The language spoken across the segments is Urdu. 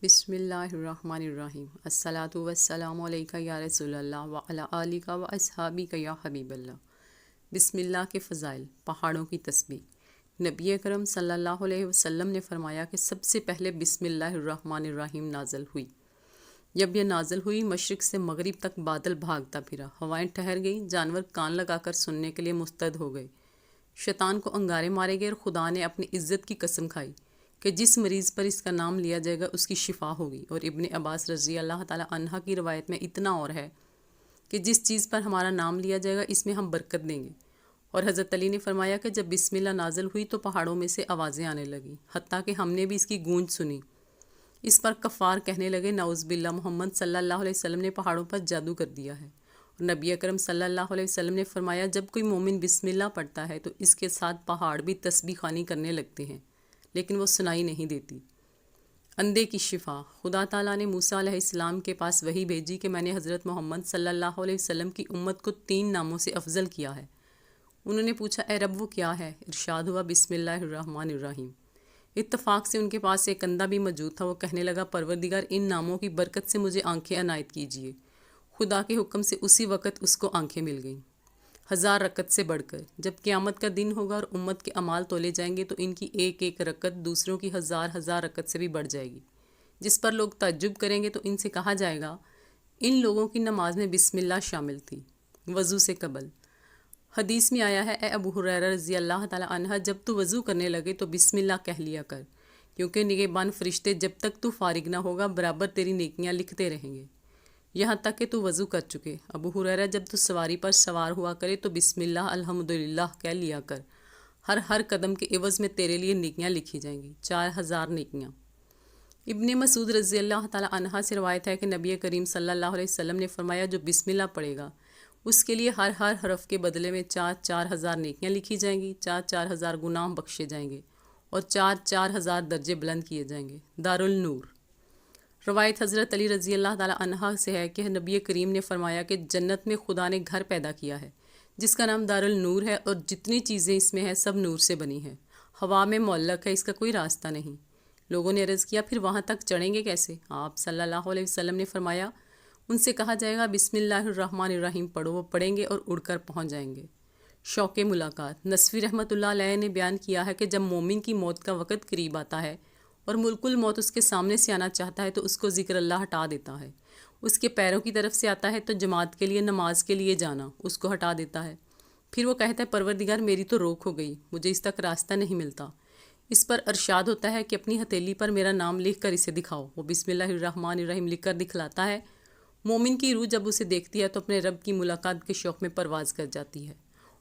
بسم اللہ الرحمن الرحیم الصلاۃ والسلام علیکہ یا رسول اللہ وعلی آلک و اصحابک یا حبیب اللہ۔ بسم اللہ کے فضائل، پہاڑوں کی تسبیح۔ نبی اکرم صلی اللہ علیہ وسلم نے فرمایا کہ سب سے پہلے بسم اللہ الرحمن الرحیم نازل ہوئی۔ جب یہ نازل ہوئی، مشرق سے مغرب تک بادل بھاگتا پھرا، ہوائیں ٹھہر گئیں، جانور کان لگا کر سننے کے لیے مستعد ہو گئے، شیطان کو انگارے مارے گئے، اور خدا نے اپنی عزت کی قسم کھائی کہ جس مریض پر اس کا نام لیا جائے گا اس کی شفا ہوگی۔ اور ابن عباس رضی اللہ تعالی عنہ کی روایت میں اتنا اور ہے کہ جس چیز پر ہمارا نام لیا جائے گا اس میں ہم برکت دیں گے۔ اور حضرت علی نے فرمایا کہ جب بسم اللہ نازل ہوئی تو پہاڑوں میں سے آوازیں آنے لگیں، حتیٰ کہ ہم نے بھی اس کی گونج سنی۔ اس پر کفار کہنے لگے، نعوذ باللہ، محمد صلی اللہ علیہ وسلم نے پہاڑوں پر جادو کر دیا ہے۔ اور نبی اکرم صلی اللہ علیہ وسلم نے فرمایا، جب کوئی مومن بسم اللہ پڑھتا ہے تو اس کے ساتھ پہاڑ بھی تسبیح خوانی کرنے لگتے ہیں، لیکن وہ سنائی نہیں دیتی۔ اندھے کی شفا۔ خدا تعالیٰ نے موسیٰ علیہ السلام کے پاس وحی بھیجی کہ میں نے حضرت محمد صلی اللہ علیہ وسلم کی امت کو 3 ناموں سے افضل کیا ہے۔ انہوں نے پوچھا، اے رب وہ کیا ہے؟ ارشاد ہوا، بسم اللہ الرحمن الرحیم۔ اتفاق سے ان کے پاس ایک اندھا بھی موجود تھا۔ وہ کہنے لگا، پروردگار، ان ناموں کی برکت سے مجھے آنکھیں عنایت کیجیے۔ خدا کے حکم سے اسی وقت اس کو آنکھیں مل گئیں، 1000 رکعت سے بڑھ کر۔ جب قیامت کا دن ہوگا اور امت کے اعمال تولے جائیں گے تو ان کی ایک ایک رکعت دوسروں کی 1000 رکعت سے بھی بڑھ جائے گی، جس پر لوگ تعجب کریں گے تو ان سے کہا جائے گا، ان لوگوں کی نماز میں بسم اللہ شامل تھی وضو سے قبل۔ حدیث میں آیا ہے، اے ابو ہریرہ رضی اللہ تعالی عنہ، جب تو وضو کرنے لگے تو بسم اللہ کہہ لیا کر، کیونکہ نگہبان فرشتے جب تک تو فارغ نہ ہوگا برابر تیری نیکیاں لکھتے رہیں گے، یہاں تک کہ تو وضو کر چکے۔ ابو ہریرہ، جب تو سواری پر سوار ہوا کرے تو بسم اللہ الحمدللہ کہہ لیا کر، ہر قدم کے عوض میں تیرے لیے نیکیاں لکھی جائیں گی، 4000 نیکیاں۔ ابن مسعود رضی اللہ تعالی عنہ سے روایت ہے کہ نبی کریم صلی اللہ علیہ وسلم نے فرمایا، جو بسم اللہ پڑھے گا اس کے لیے ہر حرف کے بدلے میں 4000 نیکیاں لکھی جائیں گی، 4000 گناہ بخشے جائیں گے، اور 4000 درجے بلند کیے جائیں گے۔ دارالنور۔ روایت حضرت علی رضی اللہ تعالی عنہ سے ہے کہ نبی کریم نے فرمایا کہ جنت میں خدا نے گھر پیدا کیا ہے جس کا نام دارالنور ہے، اور جتنی چیزیں اس میں ہیں سب نور سے بنی ہیں، ہوا میں معلق ہے، اس کا کوئی راستہ نہیں۔ لوگوں نے عرض کیا، پھر وہاں تک چڑھیں گے کیسے؟ آپ صلی اللہ علیہ وسلم نے فرمایا، ان سے کہا جائے گا، بسم اللہ الرحمن الرحیم پڑھو، وہ پڑھیں گے اور اڑ کر پہنچ جائیں گے۔ شوق ملاقات۔ نصفی رحمۃ اللہ علیہ نے بیان کیا ہے کہ جب مومن کی موت کا وقت قریب آتا ہے اور ملک الموت اس کے سامنے سے آنا چاہتا ہے تو اس کو ذکر اللہ ہٹا دیتا ہے۔ اس کے پیروں کی طرف سے آتا ہے تو جماعت کے لیے، نماز کے لیے جانا اس کو ہٹا دیتا ہے۔ پھر وہ کہتا ہے، پروردگار میری تو روک ہو گئی، مجھے اس تک راستہ نہیں ملتا۔ اس پر ارشاد ہوتا ہے کہ اپنی ہتھیلی پر میرا نام لکھ کر اسے دکھاؤ۔ وہ بسم اللہ الرحمن الرحیم لکھ کر دکھلاتا ہے۔ مومن کی روح جب اسے دیکھتی ہے تو اپنے رب کی ملاقات کے شوق میں پرواز کر جاتی ہے۔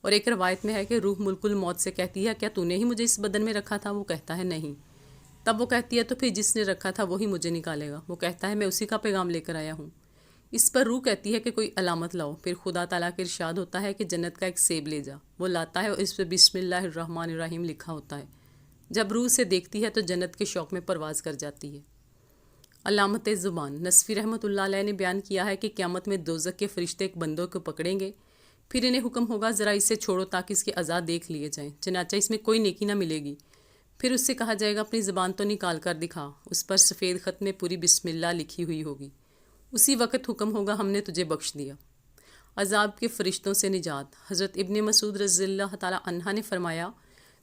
اور ایک روایت میں ہے کہ روح ملک الموت سے کہتی ہے، کیا تو نے ہی مجھے اس بدن میں رکھا تھا؟ وہ کہتا ہے، نہیں۔ تب وہ کہتی ہے، تو پھر جس نے رکھا تھا وہی مجھے نکالے گا۔ وہ کہتا ہے، میں اسی کا پیغام لے کر آیا ہوں۔ اس پر روح کہتی ہے کہ کوئی علامت لاؤ۔ پھر خدا تعالیٰ کے ارشاد ہوتا ہے کہ جنت کا ایک سیب لے جا۔ وہ لاتا ہے اور اس پہ بسم اللہ الرحمن الرحیم لکھا ہوتا ہے۔ جب روح سے دیکھتی ہے تو جنت کے شوق میں پرواز کر جاتی ہے۔ علامت زبان۔ نصفی رحمۃ اللہ علیہ نے بیان کیا ہے کہ قیامت میں دوزخ کے فرشتے ایک بندوں کو پکڑیں گے، پھر انہیں حکم ہوگا، ذرا اسے چھوڑو تاکہ اس کے اعضاء دیکھ لیے جائیں، چنانچہ اس میں کوئی نیکی نہ ملے گی۔ پھر اس سے کہا جائے گا، اپنی زبان تو نکال کر دکھا۔ اس پر سفید خط میں پوری بسم اللہ لکھی ہوئی ہوگی۔ اسی وقت حکم ہوگا، ہم نے تجھے بخش دیا۔ عذاب کے فرشتوں سے نجات۔ حضرت ابن مسعود رضی اللہ تعالی عنہ نے فرمایا،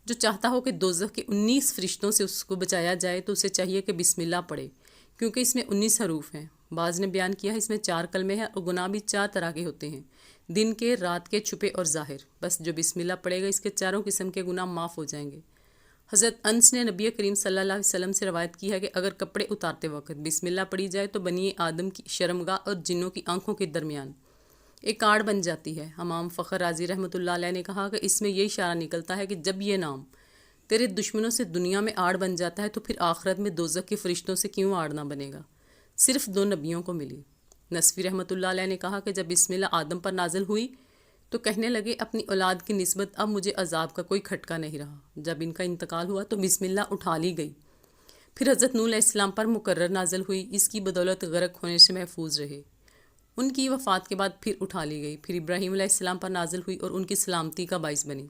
جو چاہتا ہو کہ دوزخ کے 19 فرشتوں سے اس کو بچایا جائے تو اسے چاہیے کہ بسم اللہ پڑھے، کیونکہ اس میں 19 حروف ہیں۔ بعض نے بیان کیا ہے اس میں 4 کلمے ہیں، اور گناہ بھی 4 طرح کے ہوتے ہیں، دن کے، رات کے، چھپے اور ظاہر۔ بس جو بسم اللہ پڑھے گا اس کے 4 قسم کے گناہ معاف ہو جائیں گے۔ حضرت انس نے نبی کریم صلی اللہ علیہ وسلم سے روایت کی ہے کہ اگر کپڑے اتارتے وقت بسم اللہ پڑھی جائے تو بنی آدم کی شرمگاہ اور جنوں کی آنکھوں کے درمیان ایک آڑ بن جاتی ہے۔ امام فخر رازی رحمۃ اللہ علیہ نے کہا کہ اس میں یہ اشارہ نکلتا ہے کہ جب یہ نام تیرے دشمنوں سے دنیا میں آڑ بن جاتا ہے تو پھر آخرت میں دوزخ کے فرشتوں سے کیوں آڑ نہ بنے گا؟ صرف 2 نبیوں کو ملی۔ نصفی رحمۃ اللہ علیہ نے کہا کہ جب بسم اللہ آدم پر نازل ہوئی تو کہنے لگے، اپنی اولاد کی نسبت اب مجھے عذاب کا کوئی کھٹکا نہیں رہا۔ جب ان کا انتقال ہوا تو بسم اللہ اٹھا لی گئی۔ پھر حضرت نوح علیہ السلام پر مقرر نازل ہوئی، اس کی بدولت غرق ہونے سے محفوظ رہے۔ ان کی وفات کے بعد پھر اٹھا لی گئی۔ پھر ابراہیم علیہ السلام پر نازل ہوئی اور ان کی سلامتی کا باعث بنی۔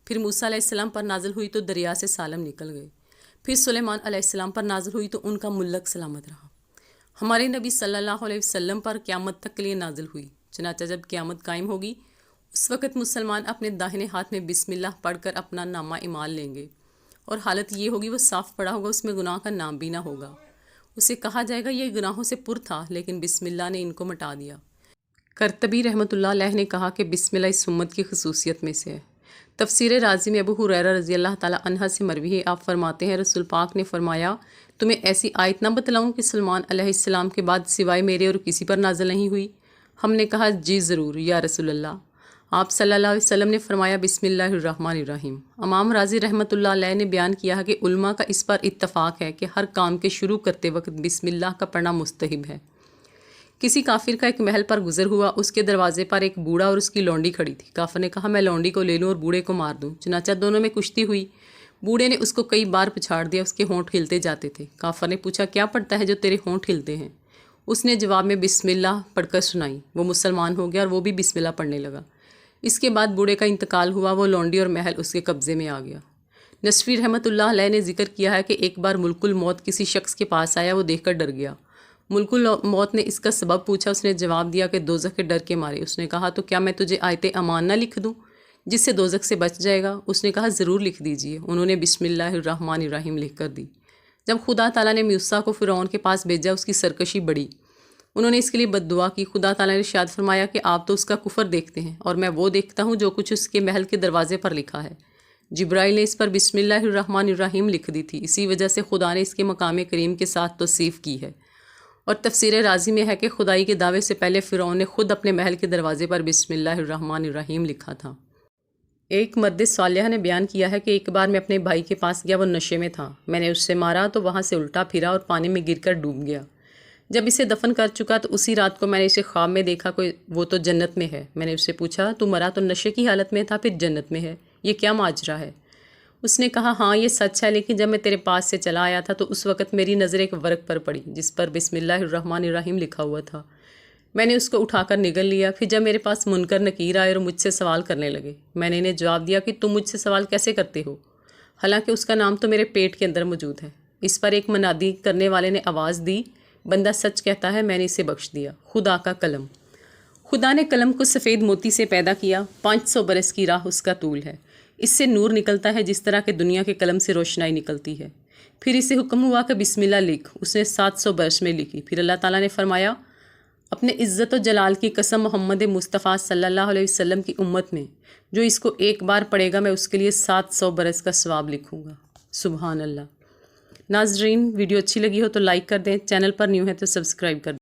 پھر موسیٰ علیہ السلام پر نازل ہوئی تو دریا سے سالم نکل گئے۔ پھر سلیمان علیہ السلام پر نازل ہوئی تو ان کا ملک سلامت رہا۔ ہمارے نبی صلی اللہ علیہ وسلم پر قیامت تک کے لیے نازل ہوئی۔ چنانچہ جب قیامت قائم ہوگی اس وقت مسلمان اپنے داہنے ہاتھ میں بسم اللہ پڑھ کر اپنا نامہ اعمال لیں گے، اور حالت یہ ہوگی وہ صاف پڑا ہوگا، اس میں گناہ کا نام بھی نہ ہوگا۔ اسے کہا جائے گا یہ گناہوں سے پر تھا لیکن بسم اللہ نے ان کو مٹا دیا۔ قرطبی رحمۃ اللہ علیہ نے کہا کہ بسم اللہ اس امت کی خصوصیت میں سے ہے۔ تفسیر رازی میں ابو ہریرہ رضی اللہ تعالیٰ عنہ سے مروی ہے، آپ فرماتے ہیں رسول پاک نے فرمایا تمہیں ایسی آیت نہ بتلاؤں کہ سلمان علیہ السلام کے بعد سوائے میرے اور کسی پر نازل نہیں ہوئی؟ ہم نے کہا جی ضرور یا رسول اللہ۔ آپ صلی اللہ علیہ وسلم نے فرمایا بسم اللہ الرحمن الرحیم۔ امام راضی رحمۃ اللہ علیہ نے بیان کیا ہے کہ علماء کا اس پر اتفاق ہے کہ ہر کام کے شروع کرتے وقت بسم اللہ کا پڑھنا مستحب ہے۔ کسی کافر کا ایک محل پر گزر ہوا، اس کے دروازے پر ایک بوڑھا اور اس کی لونڈی کھڑی تھی۔ کافر نے کہا میں لونڈی کو لے لوں اور بوڑھے کو مار دوں، چنانچہ دونوں میں کشتی ہوئی۔ بوڑھے نے اس کو کئی بار پچھاڑ دیا، اس کے ہونٹ ہلتے جاتے تھے۔ کافر نے پوچھا کیا پڑھتا ہے جو تیرے ہونٹ ہلتے ہیں؟ اس نے جواب میں بسم اللہ پڑھ کر سنائی۔ وہ مسلمان ہو گیا اور وہ بھی بسم اللہ پڑھنے لگا۔ اس کے بعد بوڑھے کا انتقال ہوا، وہ لونڈی اور محل اس کے قبضے میں آ گیا۔ نصفی رحمۃ اللہ علیہ نے ذکر کیا ہے کہ ایک بار ملک الموت کسی شخص کے پاس آیا، وہ دیکھ کر ڈر گیا۔ ملک الموت نے اس کا سبب پوچھا، اس نے جواب دیا کہ دوزخ کے ڈر کے مارے۔ اس نے کہا تو کیا میں تجھے آیت امان نہ لکھ دوں جس سے دوزخ سے بچ جائے گا؟ اس نے کہا ضرور لکھ دیجئے۔ انہوں نے بسم اللہ الرحمن الرحیم لکھ کر دی۔ جب خدا تعالیٰ نے موسیٰ کو فرعون کے پاس بھیجا، اس کی سرکشی بڑھی، انہوں نے اس کے لیے بد دعا کی۔ خدا تعالیٰ نے ارشاد فرمایا کہ آپ تو اس کا کفر دیکھتے ہیں اور میں وہ دیکھتا ہوں جو کچھ اس کے محل کے دروازے پر لکھا ہے۔ جبرائیل نے اس پر بسم اللہ الرحمن الرحیم لکھ دی تھی، اسی وجہ سے خدا نے اس کے مقام کریم کے ساتھ توصیف کی ہے۔ اور تفسیر رازی میں ہے کہ خدائی کے دعوے سے پہلے فرعون نے خود اپنے محل کے دروازے پر بسم اللہ الرحمن الرحیم لکھا تھا۔ ایک مرد صالح نے بیان کیا ہے کہ ایک بار میں اپنے بھائی کے پاس گیا، وہ نشے میں تھا۔ میں نے اس سے مارا تو وہاں سے الٹا پھرا اور پانی میں گر کر ڈوب گیا۔ جب اسے دفن کر چکا تو اسی رات کو میں نے اسے خواب میں دیکھا کہ وہ تو جنت میں ہے۔ میں نے اس سے پوچھا تو مرا تو نشے کی حالت میں تھا، پھر جنت میں ہے، یہ کیا ماجرا ہے؟ اس نے کہا ہاں یہ سچ ہے، لیکن جب میں تیرے پاس سے چلا آیا تھا تو اس وقت میری نظر ایک ورق پر پڑی جس پر بسم اللہ الرحمن الرحیم لکھا ہوا تھا۔ میں نے اس کو اٹھا کر نگل لیا۔ پھر جب میرے پاس منکر نکیر آئے اور مجھ سے سوال کرنے لگے، میں نے انہیں جواب دیا کہ تم مجھ سے سوال کیسے کرتے ہو، حالانکہ اس کا نام تو میرے پیٹ کے اندر موجود ہے۔ اس پر ایک منادی کرنے والے نے آواز دی، بندہ سچ کہتا ہے، میں نے اسے بخش دیا۔ خدا کا قلم۔ خدا نے قلم کو سفید موتی سے پیدا کیا، 500 برس کی راہ اس کا طول ہے۔ اس سے نور نکلتا ہے جس طرح کہ دنیا کے قلم سے روشنائی نکلتی ہے۔ پھر اسے حکم ہوا کہ بسم اللہ لکھ، اس نے 700 برس میں لکھی۔ پھر اللہ تعالیٰ نے فرمایا اپنے عزت و جلال کی قسم، محمد مصطفیٰ صلی اللہ علیہ وسلم کی امت میں جو اس کو ایک بار پڑھے گا میں اس کے لیے 700 برس کا ثواب لکھوں گا۔ سبحان اللہ۔ ناظرین، ویڈیو اچھی لگی ہو تو لائک کر دیں، چینل پر نیو ہے تو سبسکرائب کر دیں۔